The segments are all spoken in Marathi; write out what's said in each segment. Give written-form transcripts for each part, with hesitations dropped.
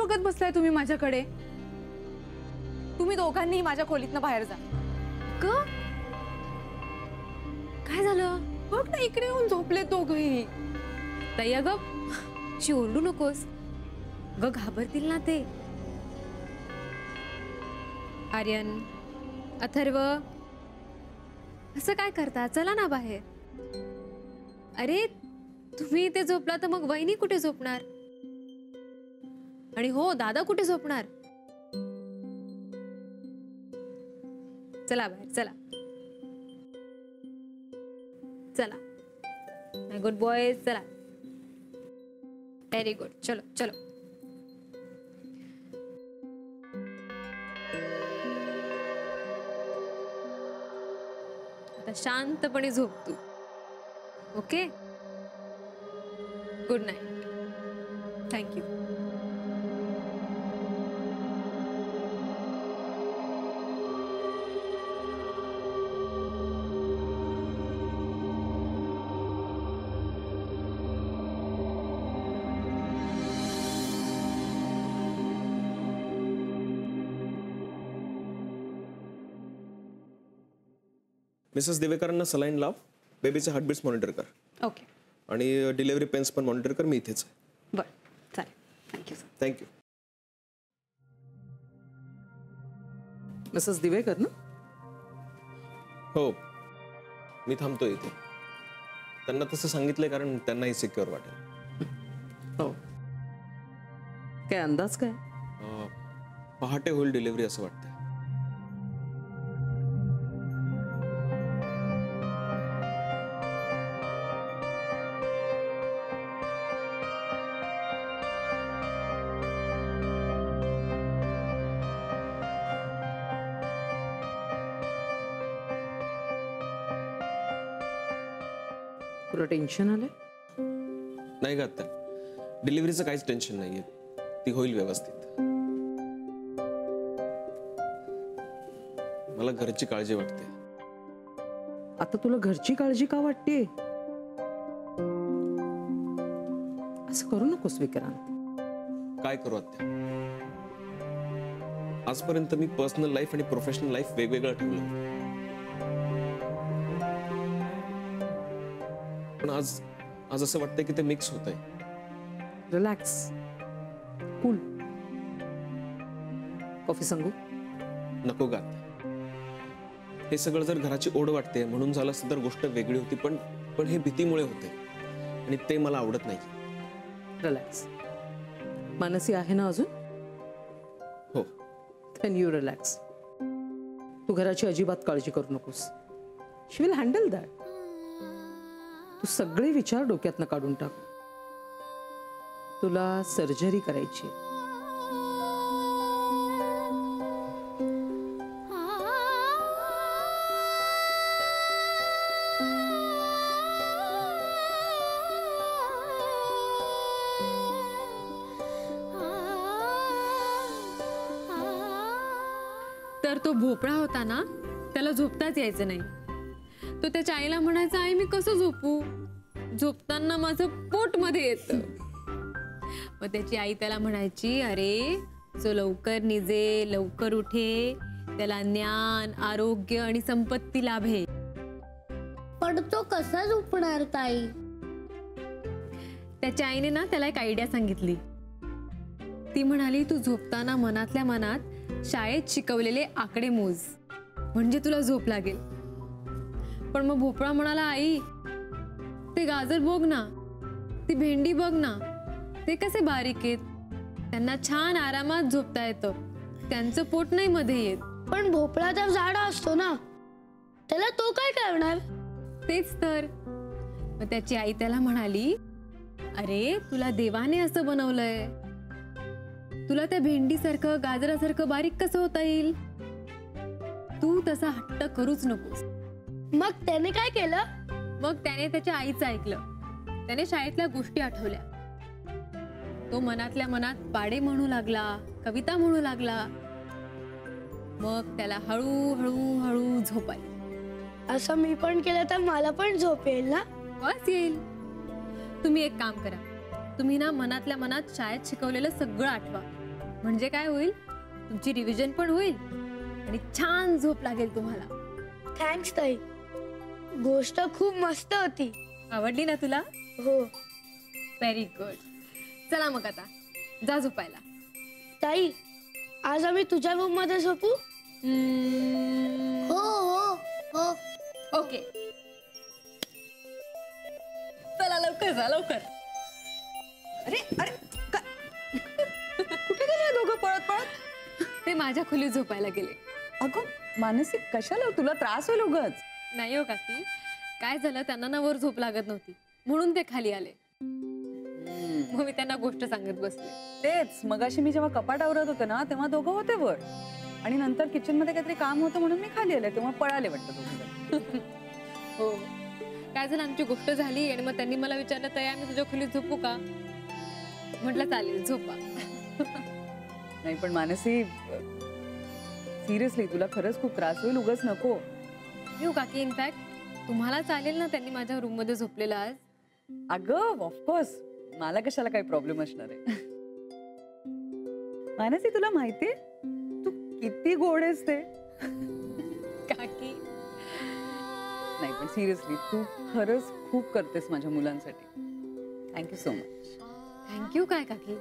बघत बसलाय तुम्ही माझ्याकडे? तुम्ही दोघांनी माझ्या खोलीतनं बाहेर जा. काय झालं? बघ ना, इकडे येऊन झोपले दोघही. ताई अगं ओरडू नकोस ग, घाबरतील ना ते. आर्यन, अथर्व, असं काय करता? चला ना बाहेर. अरे तुम्ही इथे झोपला तर मग वहिनी कुठे झोपणार? आणि हो, दादा कुठे झोपणार? चला बाहेर, चला चला. गुड बॉयज, चला. व्हेरी गुड, चलो चलो. आता शांतपणे झोप तू. Okay, good night. Thank you. Mrs देवेकरांना सलाईन लाव, बेबीचे हार्टबीट्स मॉनिटर कर. ओके. आणि डिलिव्हरी पेन्स पण मॉनिटर कर. मी इथेच आहे. बरं, चालेल. Thank you sir. Thank you. Mrs Divekar ना? हो, मी थांबतो इथे. त्यांना तसं सांगितलंय कारण त्यांनाही सिक्युअर वाटेल. हो. काय अंदाज काय? पहाटे होईल डिलिव्हरी असं वाटतंय. तुला टेन्शन आलंय? नाही का आत्या, डिलिव्हरीचं काहीच टेन्शन नाहीये. ती होईल व्यवस्थित. मला घरची काळजी वाटते. आता तुला घरची काळजी का वाटते? असं करू नकोस विक्रांत. काय करू आत्या? आजपर्यंत मी पर्सनल लाईफ आणि प्रोफेशनल लाईफ वेगवेगळं ठेवलं. पण आज असं वाटतंय की ते मिक्स होतंय. Relax, cool. कॉफी सांगू? नको गा. हे सगळं जर घराची ओढ वाटते म्हणून झालं असतं तर गोष्ट वेगळी होती. पण हे भीतीमुळे होते आणि ते मला आवडत नाही. रिलॅक्स. मानसी आहे ना अजून? हो. Then you relax. तू घराची अजिबात काळजी करू नकोस. शी विल हँडल दॅट. तू सगळे विचार डोक्यातनं काढून टाक. तुला सर्जरी करायची. तर तो भोपळा होता ना, त्याला झोपताच यायचं नाही. तो त्याच्या आईला म्हणायचा, आई मी कसं झोपू? झोपताना माझं पोट मध्ये येतं. मग त्याची आई त्याला म्हणायची, अरे जो लवकर निजे, लवकर उठे, त्याला ज्ञान, आरोग्य आणि संपत्ती लाभे. पण तो कसा झोपणार ताई? त्याच्या आईने ना त्याला एक आयडिया सांगितली. ती म्हणाली, तू झोपताना मनातल्या मनात शाळेत शिकवलेले आकडे मोज, म्हणजे तुला झोप लागेल. पण मग भोपळा म्हणाला, आई ते गाजर बघ ना, ती भेंडी बघ ना, ते कसे बारीक आहेत, त्यांना छान आरामात झोपता येतं, त्यांचं पोट नाही मध्ये येत. पण भोपळा तर झाड असतो ना, त्याला तो काय करणार? तेच तर. मग त्याची आई त्याला म्हणाली, अरे तुला देवाने असं बनवलंय, तुला त्या भेंडीसारखं गाजरासारखं बारीक कसं होता येईल? तू तसा हट्ट करूच नकोस. मग त्याने काय केलं? मग त्याने त्याच्या आईचं ऐकलं. त्याने शाळेतल्या गोष्टी आठवल्या. तो मनातल्या मनात पाडे म्हणू लागला, कविता म्हणू लागला. मग त्याला हळूहळू हळू झोप आली. असं मी पण केलं तर मला पण झोप येईल ना? बस येईल. तुम्ही एक काम करा, तुम्ही ना मनातल्या मनात शाळेत शिकवलेलं सगळं आठवा म्हणजे काय होईल, तुमची रिव्हिजन पण होईल आणि छान झोप लागेल तुम्हाला. थँक्स ताई, गोष्ट खूप मस्त होती. आवडली ना तुला? हो व्हेरी गुड. चला मग आता जा झोपायला. ताई, आज आम्ही तुझ्या रूम मध्ये झोपू? हो हो हो. ओके, चला लवकर जा लवकर. अरे अरे कुठे गेले दोघं पळत पळत? ते माझ्या खोलीत झोपायला गेले. अगं मानसी, कशाला तुला त्रास होईल उगाच. नाही हो काकी, काय झालं, त्यांना ना वर झोप लागत नव्हती म्हणून ते खाली आले. मग मी त्यांना गोष्ट सांगत बसले. तेच मगाशी मी जेव्हा कपाट आवरत होते ना तेव्हा दोघं होते वर, आणि नंतर किचन मध्ये काहीतरी काम होतं म्हणून मी खाली आले, तेव्हा पळाले वाटतं दोघं. हो, काय झालं, आमची गोष्ट झाली आणि मग त्यांनी मला विचारलं, ताई आम्ही तुझ्या खोलीत झोपू का? म्हटलं चालेल, झोपा. नाही पण मानसी, सिरियसली तुला खरंच खूप त्रास होईल, उगाच नको. येऊ काकी, इनफॅक्ट तुम्हाला चालेल ना त्यांनी माझ्या रूम मध्ये झोपलेलं आज? अगं ऑफकोर्स, मला कशाला काही प्रॉब्लेम असणार आहे. मानसी, तुला माहितीये तू किती गोड आहेस ते. काकी नाही पण सिरियसली तू खरंच खूप करतेस माझ्या मुलांसाठी. Thank you so much. थँक्यू काय काकी,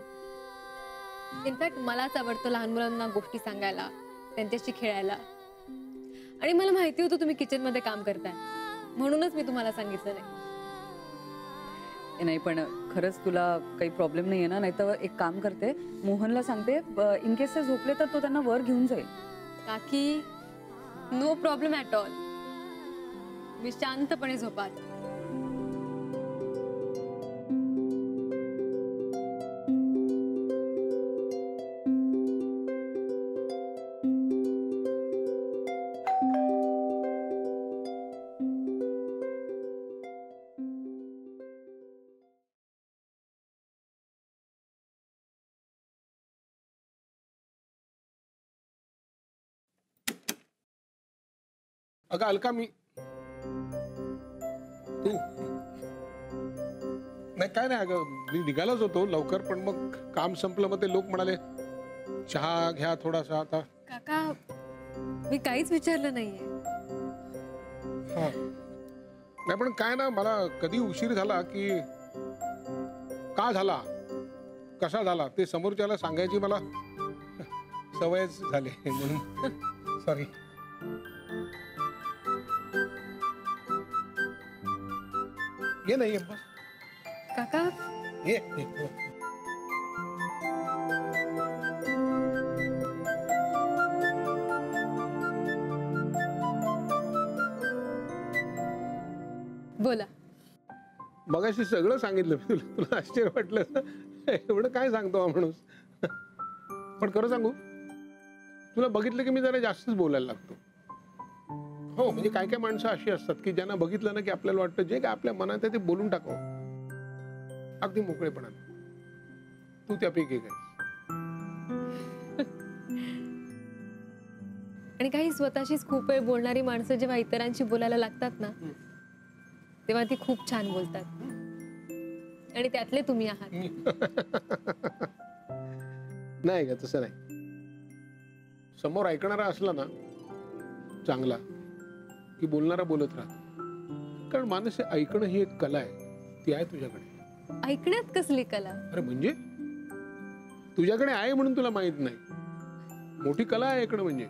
इनफॅक्ट मलाच आवडतं लहान मुलांना गोष्टी सांगायला, त्यांच्याशी खेळायला. आणि मला माहिती होतं तुम्ही किचन मध्ये काम करताय म्हणूनच मी तुम्हाला सांगितलं नाही. नाही पण खरंच तुला काही प्रॉब्लेम नाहीये ना? नाही तर एक काम करते, मोहनला सांगते, इन केस ते झोपले तर तो त्यांना वर घेऊन जाईल. काकी, नो प्रॉब्लेम ॲट ऑल, मी शांतपणे झोपात. अगं अलका, मी तू नाही, काय नाही अगं, मी निघालाच होतो लवकर, पण मग काम संपलं, मग ते लोक म्हणाले चहा घ्या थोडासा. आता काका, मी काहीच विचारलं नाहीये. हा नाही पण काय ना, मला कधी उशीर झाला की का झाला, कसा झाला ते समोरच्याला सांगायची मला सवयच झाली म्हणून सॉरी. ये नाही बस, काका, ये. बोला. मगाशी सगळं सांगितलं मी तुला, तुला आश्चर्य वाटलं एवढं काय सांगतो हा माणूस. पण खरं सांगू, तुला बघितलं की मी जरा जास्तच बोलायला लागतो. हो, म्हणजे काय काय माणसं अशी असतात की ज्यांना बघितलं ना की आपल्याला वाटतं जे काय आपल्या मनात आहे ते बोलून टाकावं अगदी मोकळेपणाने. तू त्यापैकी काय. आणि काही स्वतःशीच खूप वेळ बोलणारी माणसं जेव्हा इतरांशी बोलायला लागतात ना, तेव्हा ती खूप छान बोलतात. आणि त्यातले तुम्ही आहात. नाही का, तसं नाही. समोर ऐकणारा असला ना चांगला की बोलणारा बोलत राहतो. कारण माणूस ऐकणं ही एक कला आहे, ती आहे तुझ्याकडे. ऐकण्यात कसली कला? अरे म्हणजे तुझ्याकडे आहे म्हणून तुला माहित नाही. मोठी कला आहे ऐकणं. म्हणजे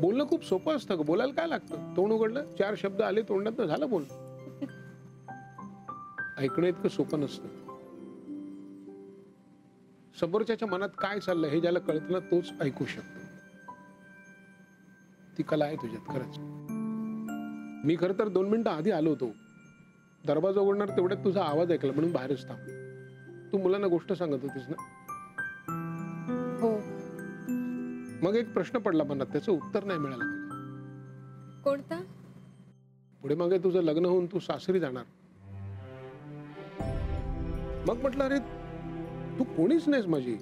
बोलणं खूप सोपं असतं. बोलायला काय लागतं? तोंड उघडलं, 4 शब्द आले तोंडात, झालं बोलणं. ऐकणं इतकं सोपं नसतं. समोरच्याच्या मनात काय चाललंय हे ज्याला कळतं ना तोच ऐकू शकतो. ती कला आहे तुझ्यात खरंच. मी खरं तर 2 मिनिटं आधी आलो होतो. दरवाजा उघडणार तेवढ्यात तुझा आवाज ऐकला म्हणून बाहेरच थांबलो. तू मुलांना गोष्ट सांगत होतीस ना? हो. मग एक प्रश्न पडला मनात, त्याचं उत्तर नाही मिळालं मला. कोणता? पुढे मागे तुझं लग्न होऊन तू सासरी जाणार. मग म्हटलं, अरे तू कोणीच नाहीस, माझी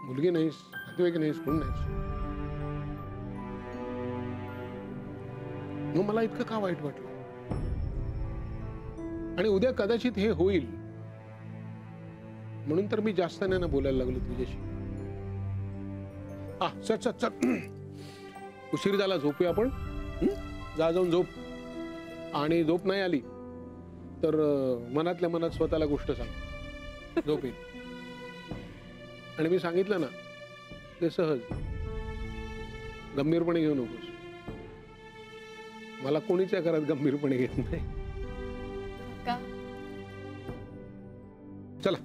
मुलगी नाहीस, नातेवाईक नाहीस, कोण नाहीस. मग मला इतकं का वाईट वाटलं. आणि उद्या कदाचित हे होईल म्हणून तर मी जास्त नाही ना बोलायला लागलो तुझ्याशी. हा चल चल चल, उशीर झाला, झोपूया आपण. जा जाऊन झोप. आणि झोप नाही आली तर मनातल्या मनात स्वतःला गोष्ट सांग, झोप येईल. आणि मी सांगितलं ना ते सहज, गंभीरपणे घेऊ नकोस. मला कोणीच या घरात गंभीरपणे घेत नाही. का? चला.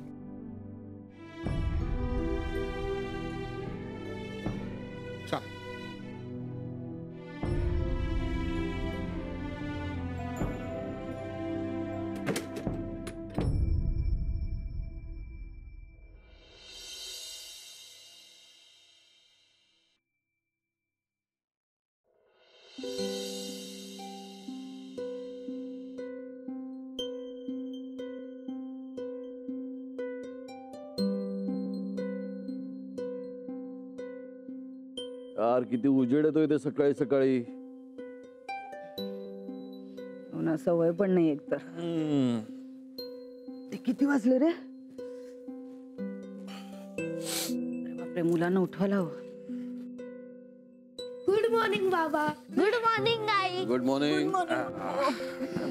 चल. यार किती उजेड येतोय ते सकाळी सकाळी. हो ना, सवय पण नाही एकतर. ते किती वाजले रे? अरे बापरे, मुलांना उठवायला हवं. गुड मॉर्निंग बाबा. Good morning I. Good morning.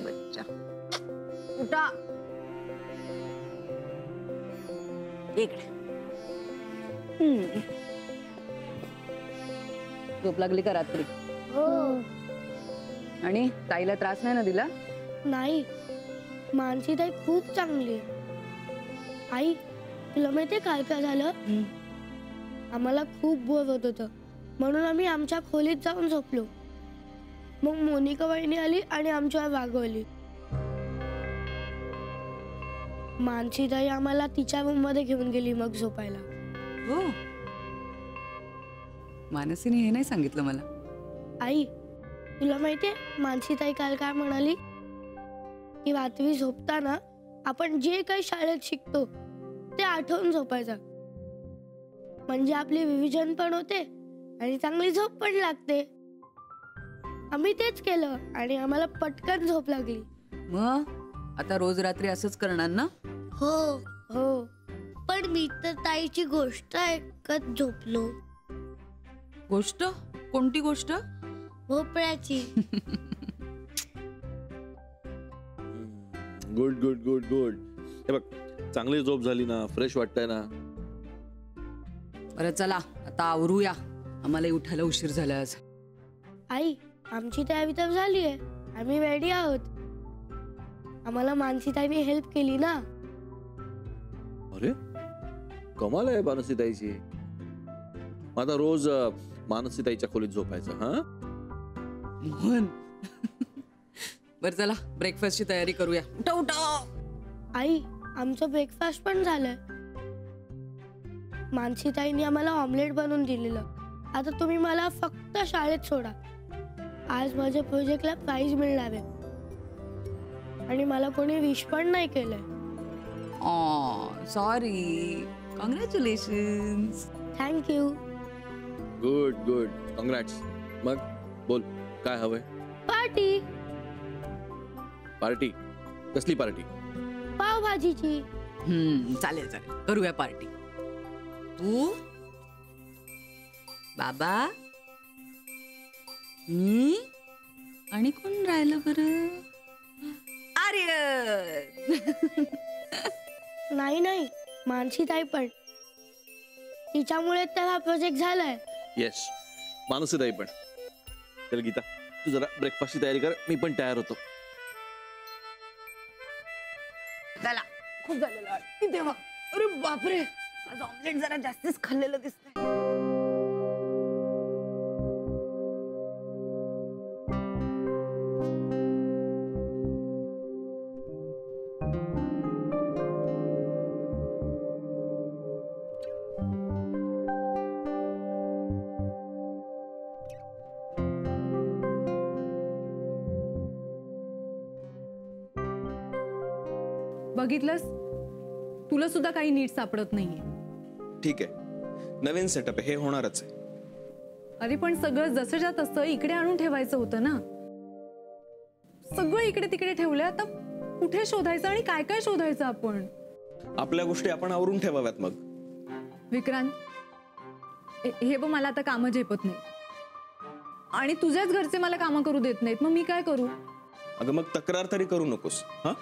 बच्चा उठा इकडे. झोप लागली का रात्री? हो. आणि ताईला त्रास नाही ना दिला? नाही, मानसी ताई खूप चांगली आहे. आई, तुला माहितीये काल काय झालं? आम्हाला खूप बोर होत होतं, म्हणून आम्ही आमच्या खोलीत जाऊन झोपलो. मग मोनिका वहिनी आली आणि आमच्यावर वागवली. मानसी ताई आम्हाला तिच्या रूम मध्ये घेऊन गेली मग झोपायला. हो, मानसीने हे नाही सांगितलं मला. आई, तुला माहितीये मानसी ताई काल काय म्हणाली? की रात्री झोपताना आपण जे काही शाळेत शिकतो ते आठवून झोपायचं, म्हणजे आपली रिव्हिजन पण होते आणि चांगली झोप पण लागते. आम्ही तेच केलं आणि आम्हाला पटकन झोप लागली. मग आता रोज रात्री असंच करणार ना? हो हो, पण मी तर ताईची गोष्ट ऐकत झोपलो. गोष्ट? कोणती गोष्ट? भोपळ्याची. Good good good good. हे बघ, चांगली झोप झाली ना, फ्रेश वाटतंय ना. बरं चला आता आवरूया, आम्हाला उठायला उशीर झाला आज. आई, आमची तयारी तर झाली आहे, आम्ही रेडी आहोत. आम्हाला मानसी ताईने हेल्प केली ना. अरे कमाल आहे मानसीताईची. आता रोज मानसीताईच्या खोलीत झोपायचं. हा मोहन. बरं चला ब्रेकफास्टची तयारी करूया. उठा उठा. आई, आमचं ब्रेकफास्ट पण झालंय. मानसी ताईने आम्हाला ऑमलेट बनवून दिलेलं. आता तुम्ही मला फक्त शाळेत सोडा. आज माझ्या प्रोजेक्टला प्राइज मिळणार आहे आणि मला कोणी विश पण नाही केलंय. Sorry. Congratulations. Thank you. Good good, congrats. मग बोल, काय हवंय? पार्टी. पार्टी? कसली पार्टी? पावभाजीची. चालेल चालेल, करूया पार्टी. तू, बाबा, मी आणि कोण राहिलं बरं? आर्यन. नाही नाही, मानसी ताई पण. तिच्यामुळे तर हा प्रोजेक्ट झालाय. येस, मानसीताई पण. चल गीता, तू जरा ब्रेकफास्टची तयारी कर, मी पण तयार होतो. चला, खूप झालेलं तेव्हा. अरे बापरे, आज ऑमलेट जरा जास्तच खाल्लेलं दिसतंय. बघितलंस, तुला सुद्धा काही नीट सापडत नाहीये. ठीक आहे, नवीन सेटअप आहे, हे होणारच आहे. अरे पण सगळं जसंच्या तसं इकडे आणून ठेवायचं होतं ना. सगळं इकडे तिकडे ठेवलंय, आता कुठे शोधायचं आणि काय काय शोधायचं आपण? आपल्या गोष्टी आपण आवरून ठेवाव्यात. मग विक्रांत, हे बघ, मला आता कामं झेपत नाही आणि तुझ्याच घरचे मला कामं करू देत नाहीत, मग मी काय करू? अगं मग तक्रार तरी करू नकोस, हा?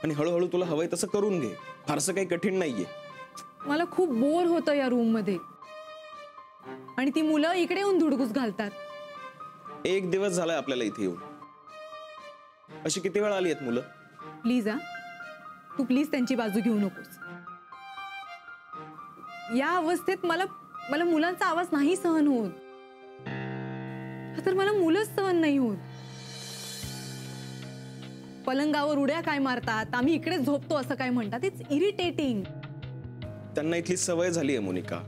आणि हळूहळू तुला हवंय तसं करून घे, फारसं काही कठीण नाहीये. मला खूप बोर होतं या रूम मध्ये आणि ती मुलं इकडे येऊन धुडगूस घालतात. 1 दिवस झालाय आपल्याला इथे येऊन. अशी किती वेळ आली आहेत मुलं? प्लीज तू प्लीज त्यांची बाजू घेऊ नकोस. या अवस्थेत मला मला मुलांचा आवाज नाही सहन होत, तर मला मुलंच सहन नाही होत. पलंगावर उड्या काय मारतात, आम्ही इकडे झोपतो असं काय म्हणतात. It's irritating. त्यांना इथली सवय झाली आहे मोनिका.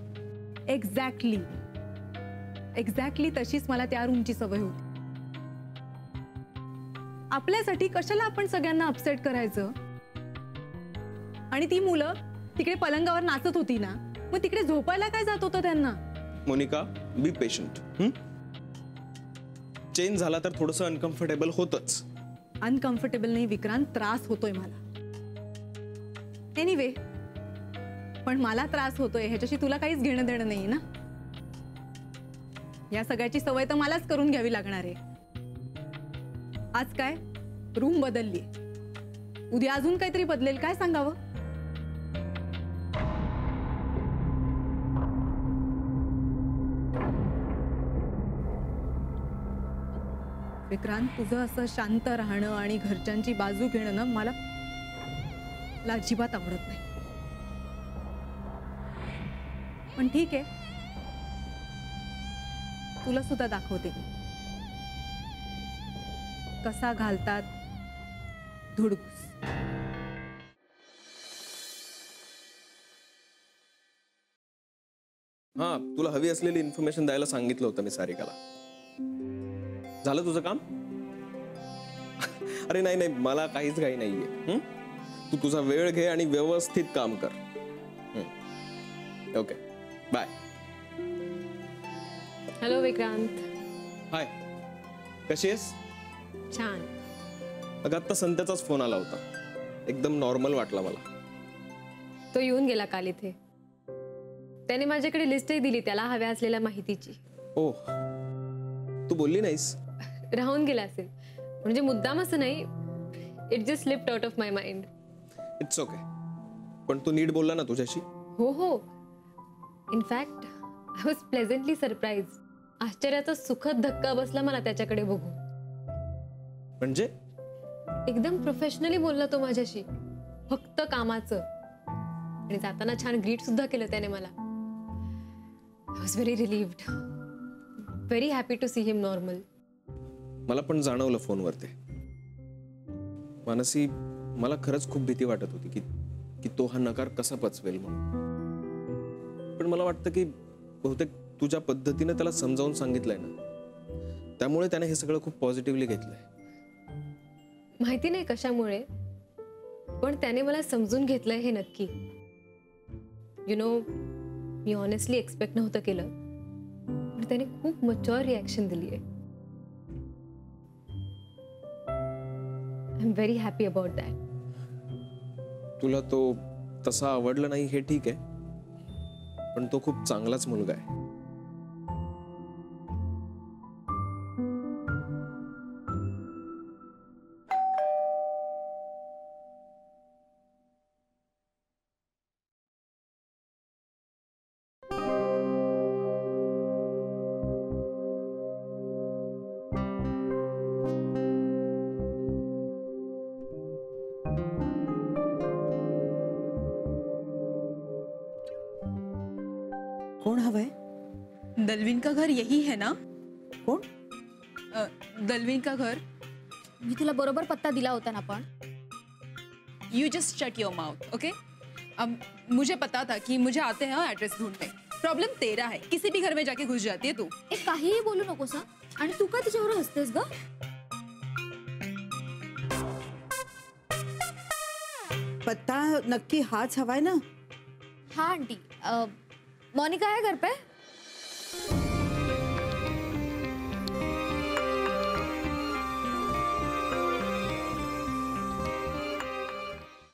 एक्झॅक्टली तशीच मला त्या रूमची सवय होती. आपल्यासाठी कशाला आपण सगळ्यांना अपसेट करायचं? आणि ती मुलं तिकडे पलंगावर नाचत होती ना, मग तिकडे झोपायला काय जात होतं त्यांना? Monika, be patient. चेंज झाला तर थोडंसं अनकम्फर्टेबल होतच. अनकम्फर्टेबल नाही विक्रांत, त्रास होतोय मला. एनिवे, पण मला त्रास होतोय ह्याच्याशी तुला काहीच घेणं देणं नाही ना. या सगळ्याची सवय तर मलाच करून घ्यावी लागणार आहे. आज काय रूम बदलली, उद्या अजून काहीतरी बदलेल. काय सांगावं? विक्रांत, तुझं असं शांत राहणं आणि घरच्यांची बाजू घेणं ना मला अजिबात आवडत नाही. पण ठीक आहे, तुला सुद्धा दाखवते कसा घालतात धुडगूस. हा, तुला हवी असलेली इन्फॉर्मेशन द्यायला सांगितलं होतं मी सारिकाला. झालं तुझं काम? अरे नाही, मला काहीच घाई नाहीये. तू तुझा वेळ घे आणि व्यवस्थित काम कर. Okay, bye. Hello Vikrant. Hi, कशी आहेस? छान. अगं आत्ता संत्याचाच फोन आला होता. एकदम नॉर्मल वाटला मला. तो येऊन गेला काल इथे. त्याने माझ्याकडे लिस्टही दिली त्याला हव्या असलेल्या माहितीची. ओह, तू बोलली नाहीस? राहून गेला असेल, म्हणजे मुद्दाम असं नाही. It just slipped out of my mind. It's okay. पण तू नीट बोलला ना तुझ्याशी? हो. In fact I was pleasantly surprise. आश्चर्याचा सुखद धक्का बसला मला त्याच्याकडे बघून. म्हणजे? एकदम प्रोफेशनली बोलला तो माझ्याशी, फक्त कामाचं. आणि जाताना छान ग्रीट सुद्धा केलं त्याने मला. I was very relieved, very happy to see him normal. मला पण जाणवलं फोनवर ते. मानसी, मला खरंच खूप भीती वाटत होती की तो हा नकार कसा पचवेल म्हणून. पण मला वाटतं की बहुतेक तुझ्या पद्धतीने त्याला समजावून सांगितलंय ना, त्यामुळे त्याने हे सगळं खूप पॉझिटिव्हली घेतलंय. माहिती नाही कशामुळे, पण त्याने मला समजून घेतलंय हे नक्की. You know, me honestly expect नव्हतं केलं, पण त्याने खूप मच्युअर रिॲक्शन दिली आहे. I am very happy about that. तुला तो तसा आवडला नाही हे ठीक आहे, पण तो खूप चांगलाच मुलगा आहे. कौन हवय? दलवीन का घर यही है ना? कौन? दलवीन का घर. मी तुला बरोबर पत्ता दिला होता ना. पण you just shut your mouth, okay? अब मुझे पता था कि मुझे आते हैं एड्रेस ढूंढने. प्रॉब्लम तेरा है, किसी भी घर में जाके घुस जाती है तू. काहीही बोलू नकोस हा. आणि तू का तिच्यावर हसतेस ग? पत्ता नक्की हाच हवाय ना? हाँ आंटी, मोनिका है घर पे?